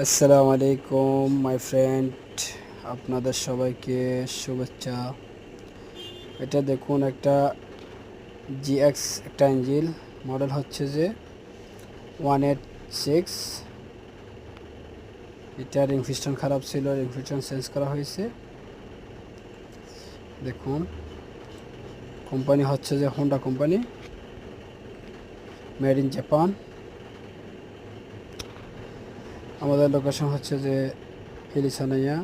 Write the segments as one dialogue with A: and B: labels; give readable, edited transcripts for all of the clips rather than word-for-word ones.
A: আসসালামু আলাইকুম my friend, আপনাদের সবাইকে শুভেচ্ছা। এটা দেখুন, একটা জিএক্স একটা ইঞ্জিন, মডেল হচ্ছে যে 186। এটা রিং পিস্টন খারাপ ছিল, রিং পিস্টন চেঞ্জ করা হয়েছে। দেখুন, কোম্পানি হচ্ছে যে Honda company, made in Japan. আমাদের লোকেশন হচ্ছে যে হিলিসানাইয়া,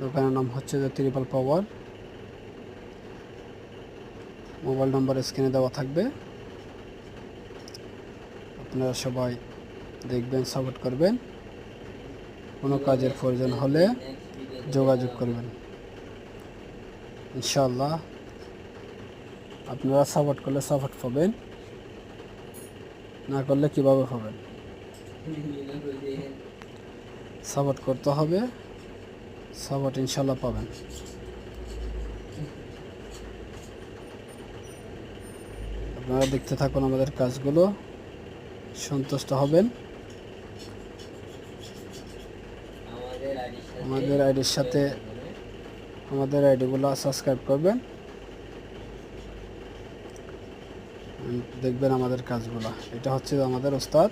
A: দোকানের নাম হচ্ছে যে ত্রিপল পাওয়ার। মোবাইল নম্বর স্ক্রিনে দেওয়া থাকবে। আপনারা সবাই দেখবেন, সাপোর্ট করবেন। কোনো কাজের প্রয়োজন হলে যোগাযোগ করবেন ইনশাআল্লাহ। আপনারা সাপোর্ট করলে সাপোর্ট পাবেন, না করলে কিভাবে পাবেন? সাপোর্ট করতে হবে, সাপোর্ট ইনশাআল্লাহ পাবেন। আপনারা দেখতে থাকুন আমাদের কাজগুলো, সন্তুষ্ট হবেন। আমাদের আইডির সাথে আমাদের আইডিগুলো সাবস্ক্রাইব করবেন, দেখবেন আমাদের কাজগুলো। এটা হচ্ছে আমাদের ওস্তাদ।